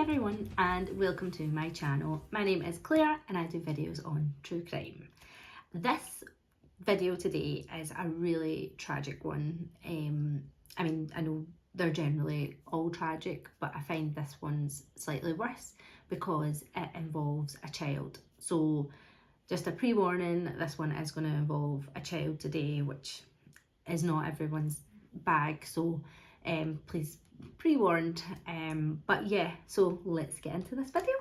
everyone and welcome to my channel. My name is Claire and I do videos on true crime. This video today is a really tragic one. I know they're generally all tragic, but I find this one's slightly worse because it involves a child. So just a pre-warning, this one is going to involve a child today, which is not everyone's bag, so please pre-warned. But yeah, so let's get into this video.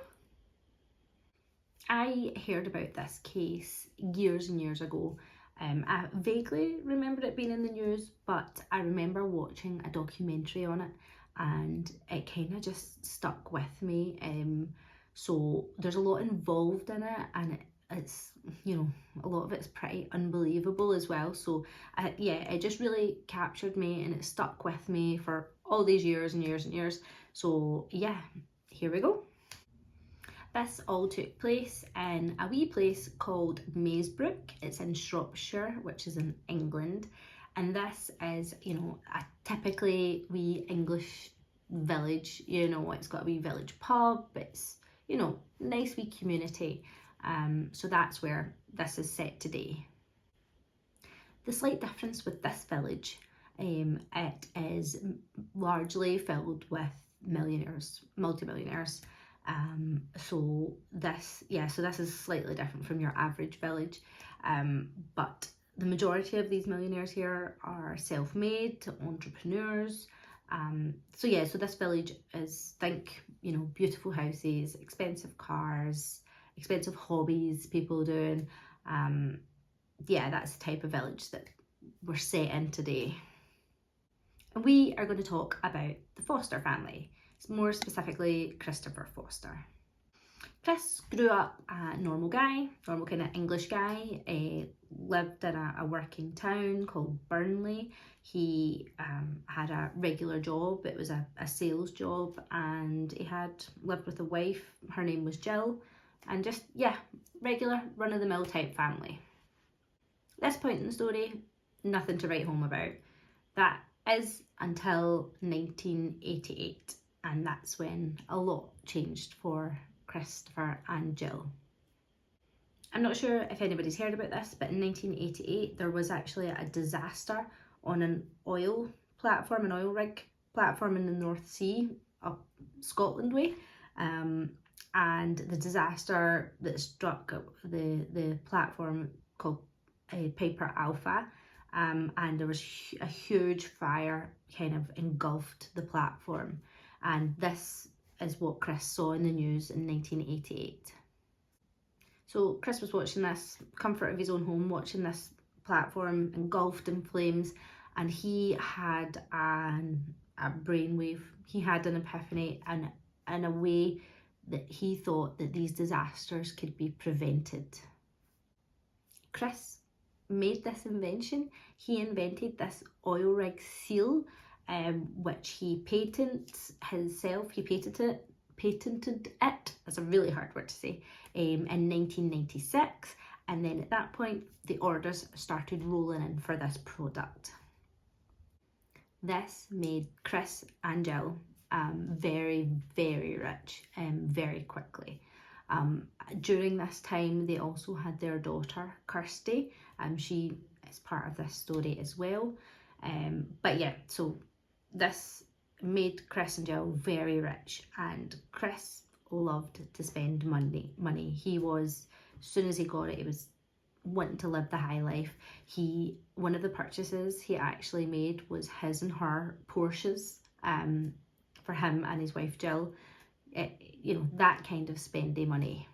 I heard about this case years and years ago. I vaguely remember it being in the news, but I remember watching a documentary on it and it kind of just stuck with me. So there's a lot involved in it, and it's, you know, a lot of it's pretty unbelievable as well. So yeah, it just really captured me and it stuck with me for all these years and years and years. So yeah, here we go. This all took place in a wee place called Maesbrook. It's in Shropshire, which is in England. And this is, you know, a typically wee English village. You know, it's got a wee village pub. It's, you know, nice wee community. So that's where this is set today. The slight difference with this village, it is largely filled with millionaires, multi-millionaires. So this is slightly different from your average village, but the majority of these millionaires here are self-made entrepreneurs. So this village is, think, you know, beautiful houses, expensive cars, expensive hobbies people doing. That's the type of village that we're set in today. And we are going to talk about the Foster family, more specifically Christopher Foster. Chris grew up a normal guy, normal kind of English guy. Lived in a working town called Burnley. He had a regular job. It was a sales job, and he had lived with a wife. Her name was Gill, and just, yeah, regular run-of-the-mill type family. At this point in the story, nothing to write home about. That is until 1988, and that's when a lot changed for Christopher and Gill. I'm not sure if anybody's heard about this, but in 1988 there was actually a disaster on an oil rig platform in the North Sea up Scotland way. And the disaster that struck the platform called Piper Alpha, and there was a huge fire kind of engulfed the platform, and this is what Chris saw in the news in 1988. So Chris was watching this, comfort of his own home, watching this platform engulfed in flames, and he had a brainwave. He had an epiphany, and in a way that he thought that these disasters could be prevented. Chris made this invention. He invented this oil rig seal, which he patented himself. He patented it, that's a really hard word to say, in 1996. And then at that point, the orders started rolling in for this product. This made Chris and Gill very, very rich very quickly. During this time, they also had their daughter, Kirstie. She is part of this story as well. But yeah, so this made Chris and Gill very rich, and Chris loved to spend money. He was, as soon as he got it, he was wanting to live the high life. One of the purchases he actually made was his and her Porsches, for him and his wife Gill. You know, that kind of spendy money.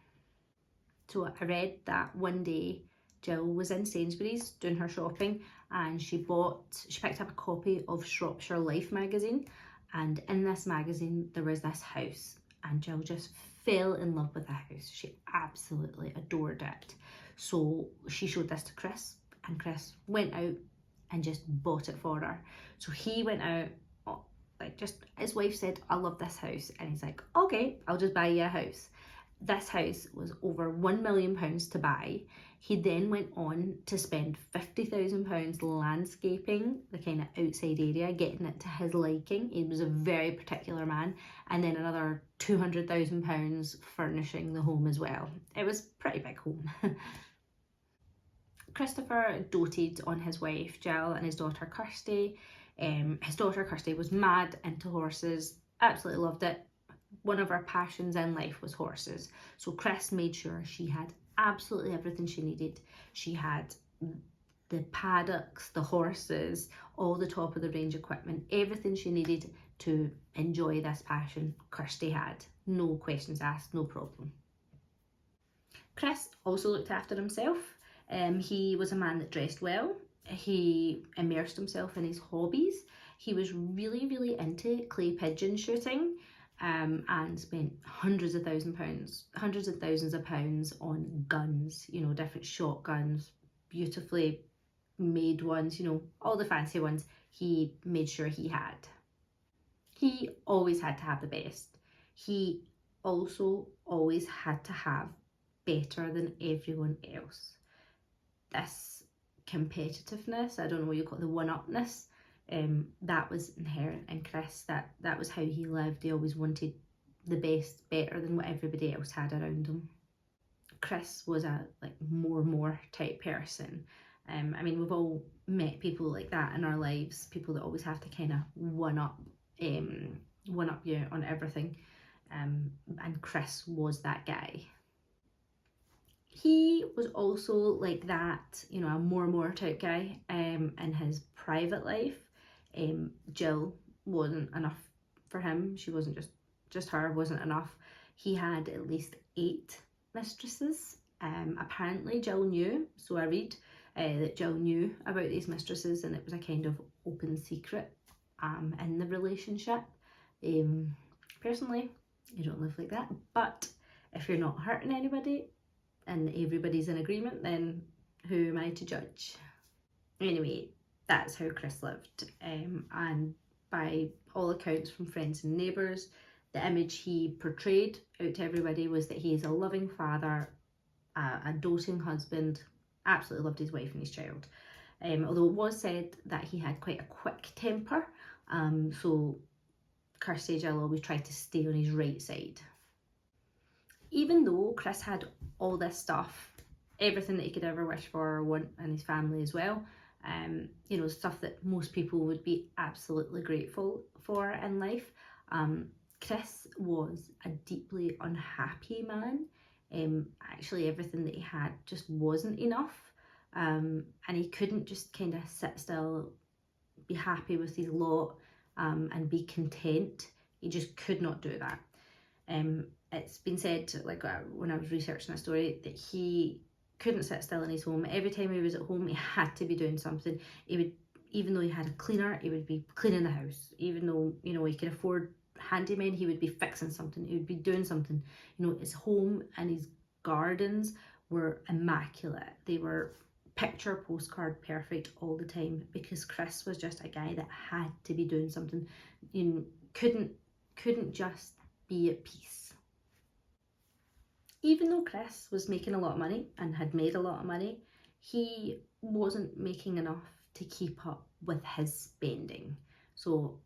So I read that one day Gill was in Sainsbury's doing her shopping, and she picked up a copy of Shropshire Life magazine, and in this magazine there was this house, and Gill just fell in love with the house. She absolutely adored it. So she showed this to Chris, and Chris went out and just bought it for her. So he went out, like, just, his wife said, I love this house, and he's like, okay, I'll just buy you a house. This house was over £1 million to buy. He then went on to spend £50,000 landscaping the kind of outside area, getting it to his liking. He was a very particular man. And then another £200,000 furnishing the home as well. It was a pretty big home. Christopher doted on his wife Gill and his daughter Kirstie. His daughter Kirstie was mad into horses, absolutely loved it. One of her passions in life was horses. So Chris made sure she had absolutely everything she needed. She had the paddocks, the horses, all the top of the range equipment, everything she needed to enjoy this passion. Kirstie had. No questions asked, no problem. Chris also looked after himself. He was a man that dressed well. He immersed himself in his hobbies. He was really into clay pigeon shooting. And spent hundreds of thousands of pounds on guns, you know, different shotguns, beautifully made ones, you know, all the fancy ones he made sure he had. He always had to have the best. He also always had to have better than everyone else. This competitiveness, I don't know what you call it, the one-upness, that was inherent in Chris. That was how he lived. He always wanted the best, better than what everybody else had around him. Chris was a more type person. I mean, we've all met people like that in our lives, people that always have to kind of one up you on everything. And Chris was that guy. He was also like that, you know, a more type guy in his private life. Gill wasn't enough for him. She wasn't just her, wasn't enough. He had at least 8 mistresses. Apparently Gill knew, so I read, that Gill knew about these mistresses, and it was a kind of open secret in the relationship. Personally, you don't live like that, but if you're not hurting anybody and everybody's in agreement, then who am I to judge? Anyway, that's how Chris lived, and by all accounts from friends and neighbours, the image he portrayed out to everybody was that he is a loving father, a doting husband, absolutely loved his wife and his child. Although it was said that he had quite a quick temper, so Kirstie Gill always tried to stay on his right side. Even though Chris had all this stuff, everything that he could ever wish for or want in his family as well, you know, stuff that most people would be absolutely grateful for in life, Chris was a deeply unhappy man. Actually, everything that he had just wasn't enough, and he couldn't just kind of sit still, be happy with his lot, and be content. He just could not do that. It's been said, when I was researching a story, that he couldn't sit still in his home. Every time he was at home, he had to be doing something. He would, even though he had a cleaner, he would be cleaning the house. Even though, you know, he could afford handymen, he would be fixing something. He would be doing something. You know, his home and his gardens were immaculate. They were picture postcard perfect all the time, because Chris was just a guy that had to be doing something. You know, couldn't just be at peace. Even though Chris was making a lot of money and had made a lot of money, he wasn't making enough to keep up with his spending. So,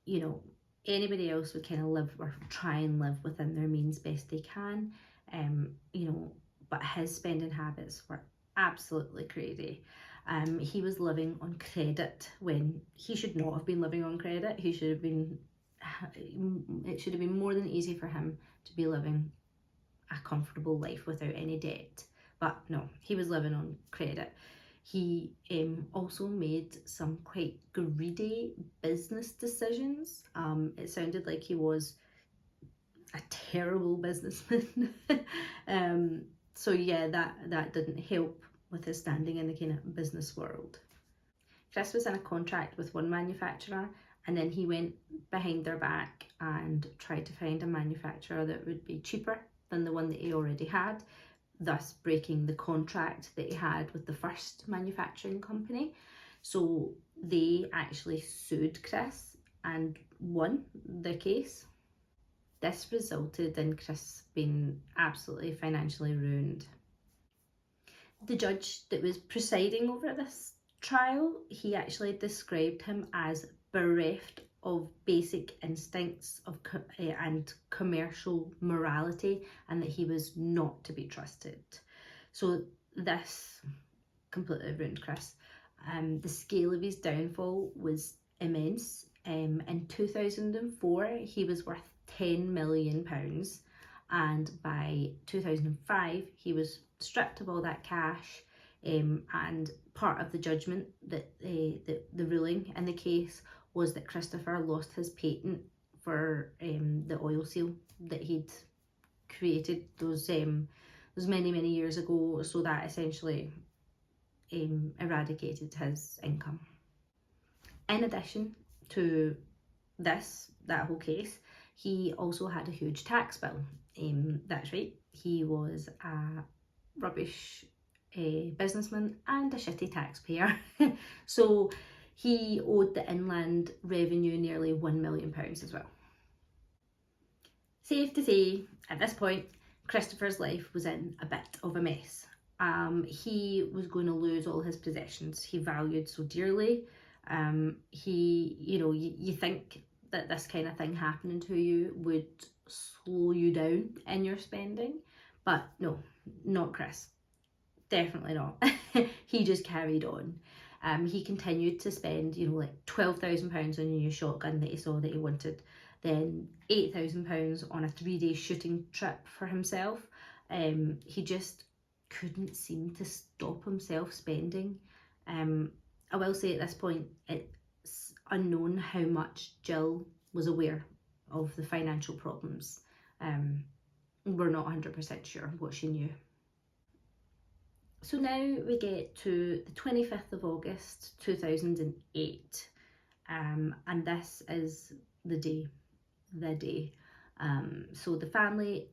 you know, anybody else would kind of live or try and live within their means best they can, you know, but his spending habits were absolutely crazy. He was living on credit when he should not have been living on credit. It should have been more than easy for him to be living a comfortable life without any debt, but no, he was living on credit. He also made some quite greedy business decisions. It sounded like he was a terrible businessman. So yeah, that didn't help with his standing in the kind of business world. Chris was in a contract with one manufacturer, and then he went behind their back and tried to find a manufacturer that would be cheaper than the one that he already had, thus breaking the contract that he had with the first manufacturing company. So they actually sued Chris and won the case. This resulted in Chris being absolutely financially ruined. The judge that was presiding over this trial, he actually described him as bereft of basic instincts and commercial morality, and that he was not to be trusted. So this completely ruined Chris. The scale of his downfall was immense. In 2004, he was worth £10 million, and by 2005, he was stripped of all that cash. And part of the judgment that the ruling in the case was that Christopher lost his patent for the oil seal that he'd created those many years ago. So that essentially eradicated his income. In addition to that whole case, he also had a huge tax bill. That's right, he was a rubbish businessman and a shitty taxpayer. So he owed the Inland Revenue nearly £1 million as well. Safe to say, at this point, Christopher's life was in a bit of a mess. He was going to lose all his possessions he valued so dearly. You think that this kind of thing happening to you would slow you down in your spending, but no, not Chris. Definitely not. He just carried on. He continued to spend, like £12,000 on a new shotgun that he saw that he wanted, then £8,000 on a 3-day shooting trip for himself. He just couldn't seem to stop himself spending. I will say at this point, it's unknown how much Gill was aware of the financial problems. We're not 100% sure what she knew. So now we get to the 25th of August 2008, and this is the day. So the family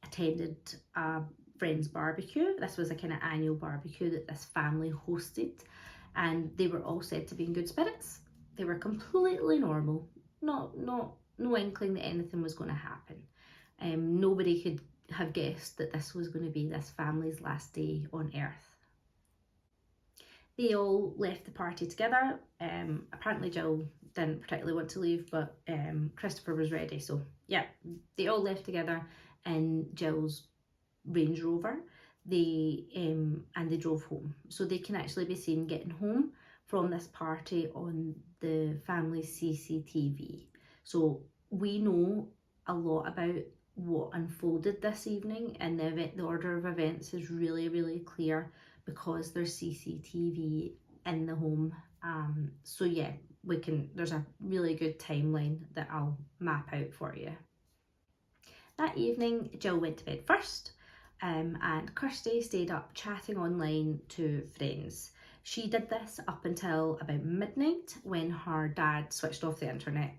attended a friend's barbecue. This was a kind of annual barbecue that this family hosted, and they were all said to be in good spirits. They were completely normal, no inkling that anything was going to happen. Nobody could have guessed that this was going to be this family's last day on earth. They all left the party together. Apparently Gill didn't particularly want to leave, but Christopher was ready. So yeah, they all left together in Gill's Range Rover. And they drove home. So they can actually be seen getting home from this party on the family's CCTV. So we know a lot about what unfolded this evening, and the order of events is really clear because there's CCTV in the home. So yeah, there's a really good timeline that I'll map out for you. That evening, Gill went to bed first, and Kirstie stayed up chatting online to friends. She did this up until about midnight when her dad switched off the internet.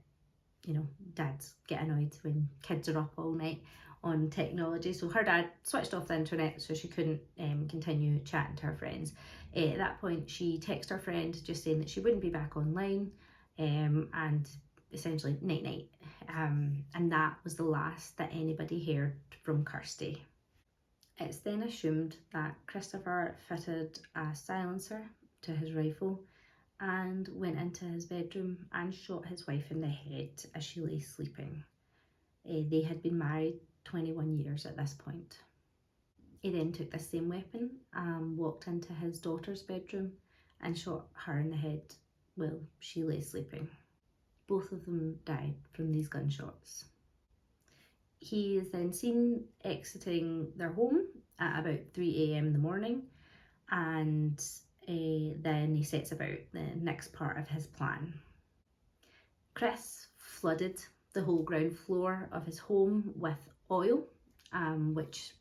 Dads get annoyed when kids are up all night on technology. So her dad switched off the internet so she couldn't continue chatting to her friends. At that point, she texted her friend just saying that she wouldn't be back online, and essentially night. And that was the last that anybody heard from Kirstie. It's then assumed that Christopher fitted a silencer to his rifle and went into his bedroom and shot his wife in the head as she lay sleeping. They had been married 21 years at this point. He then took the same weapon and walked into his daughter's bedroom and shot her in the head while she lay sleeping. Both of them died from these gunshots. He is then seen exiting their home at about 3 a.m. in the morning, and then he sets about the next part of his plan. Chris flooded the whole ground floor of his home with oil, which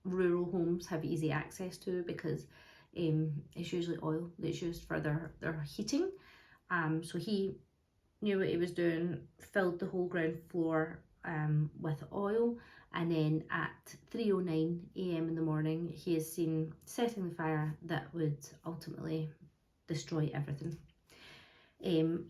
rural homes have easy access to because it's usually oil that's used for their heating. So he knew what he was doing, filled the whole ground floor with oil, and then at 3:09 a.m. in the morning he is seen setting the fire that would ultimately destroy everything.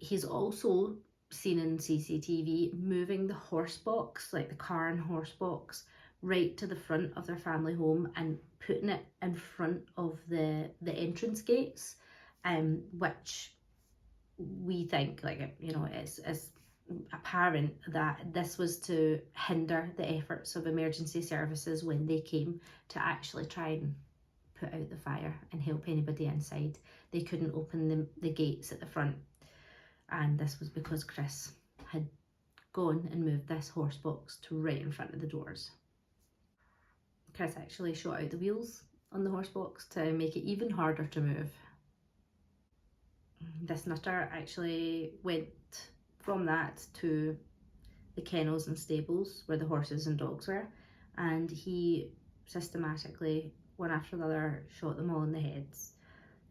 He's also seen in CCTV moving the horse box, like the car and horse box, right to the front of their family home and putting it in front of the entrance gates, which we think, like, you know, it's apparent that this was to hinder the efforts of emergency services when they came to actually try and put out the fire and help anybody inside. They couldn't open the gates at the front, and this was because Chris had gone and moved this horse box to right in front of the doors. Chris actually shot out the wheels on the horse box to make it even harder to move. This nutter actually went from that to the kennels and stables where the horses and dogs were, and he systematically, one after the other, shot them all in the heads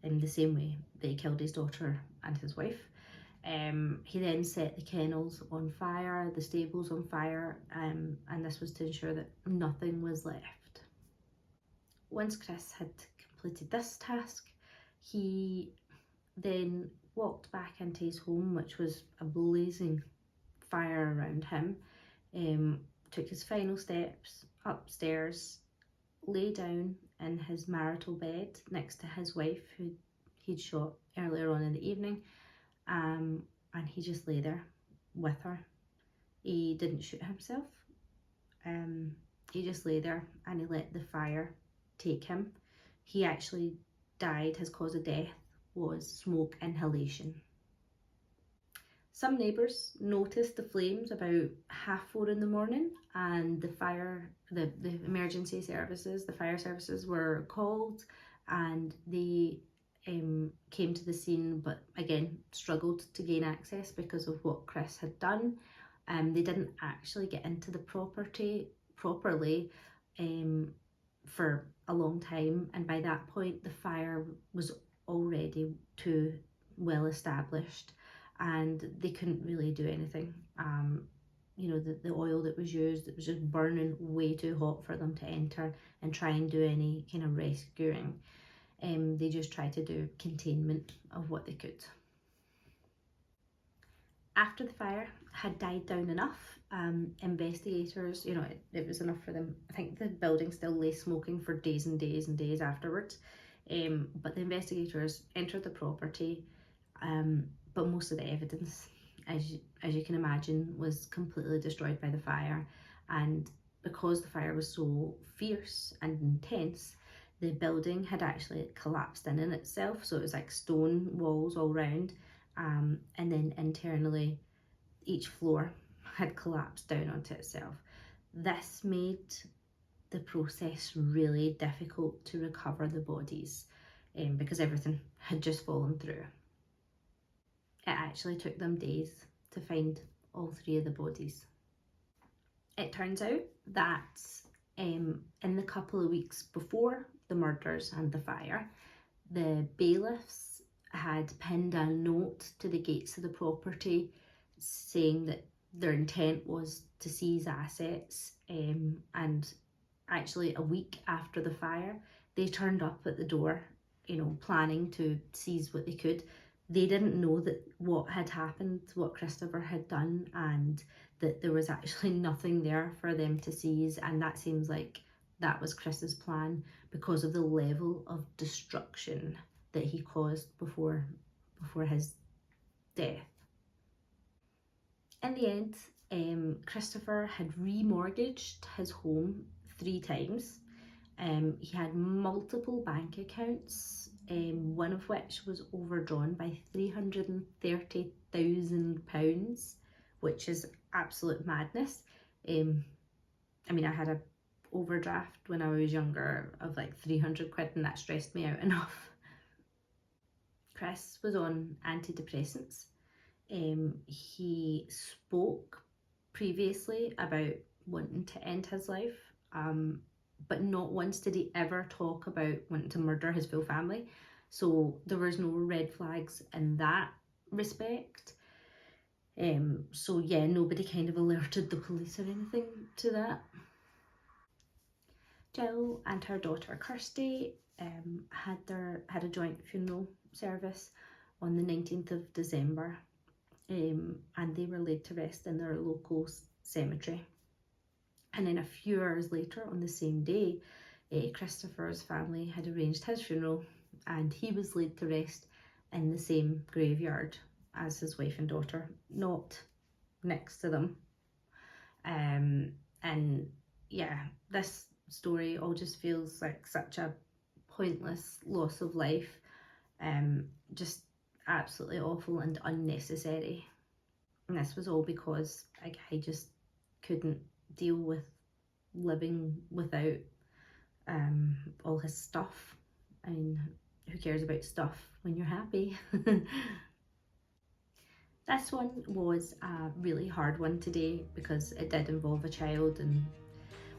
in the same way that he killed his daughter and his wife. He then set the kennels on fire, the stables on fire, and this was to ensure that nothing was left. Once Chris had completed this task, he then walked back into his home, which was a blazing fire around him, took his final steps upstairs, lay down in his marital bed next to his wife, who he'd shot earlier on in the evening, and he just lay there with her. He didn't shoot himself. He just lay there and he let the fire take him. He actually died. His cause of death was smoke inhalation. Some neighbours noticed the flames about 4:30 in the morning, and the emergency services, the fire services were called, and they came to the scene, but again struggled to gain access because of what Chris had done. They didn't actually get into the property properly for a long time, and by that point the fire was already too well established and they couldn't really do anything. You know, the oil that was used, it was just burning way too hot for them to enter and try and do any kind of rescuing. They just tried to do containment of what they could. After the fire had died down enough, investigators, you know, it was enough for them. I think the building still lay smoking for days and days and days afterwards. But the investigators entered the property, but most of the evidence, as you can imagine, was completely destroyed by the fire. And because the fire was so fierce and intense, the building had actually collapsed in itself. So it was like stone walls all round, and then internally each floor had collapsed down onto itself. This made the process really difficult to recover the bodies, because everything had just fallen through. It actually took them days to find all 3 of the bodies. It turns out that in the couple of weeks before the murders and the fire, the bailiffs had pinned a note to the gates of the property saying that their intent was to seize assets, and actually a week after the fire they turned up at the door, you know, planning to seize what they could. They didn't know that what had happened, what Christopher had done, and that there was actually nothing there for them to seize, and that seems like that was Chris's plan because of the level of destruction that he caused before his death. In the end, Christopher had remortgaged his home 3 times. He had multiple bank accounts, one of which was overdrawn by £330,000, which is absolute madness. I mean, I had a overdraft when I was younger of like 300 quid and that stressed me out enough. Chris was on antidepressants. He spoke previously about wanting to end his life, but not once did he ever talk about wanting to murder his full family. So there was no red flags in that respect. So yeah, nobody kind of alerted the police or anything to that. Gill and her daughter Kirstie had a joint funeral service on the 19th of December. and they were laid to rest in their local cemetery. And then a few hours later, on the same day, Christopher's family had arranged his funeral, and he was laid to rest in the same graveyard as his wife and daughter, not next to them. And yeah, this story all just feels like such a pointless loss of life, just absolutely awful and unnecessary. And this was all because a guy just couldn't deal with living without all his stuff. I mean, who cares about stuff when you're happy? This one was a really hard one today because it did involve a child, and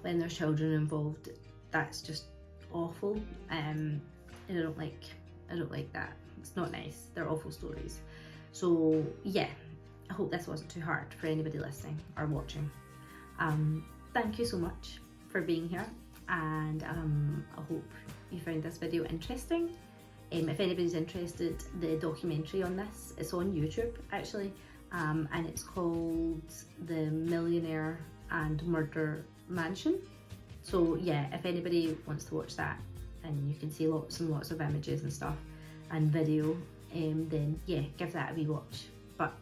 when there's children involved, that's just awful. I don't like that. It's not nice. They're awful stories. So yeah, I hope this wasn't too hard for anybody listening or watching. Thank you so much for being here, and I hope you found this video interesting. If anybody's interested, the documentary on this, it's on YouTube actually, and it's called The Millionaire and Murder Mansion. So yeah, if anybody wants to watch that, and you can see lots and lots of images and stuff and video, then yeah, give that a wee watch. But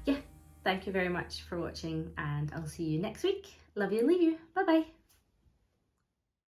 yeah, thank you very much for watching, and I'll see you next week. Love you and leave you. Bye bye.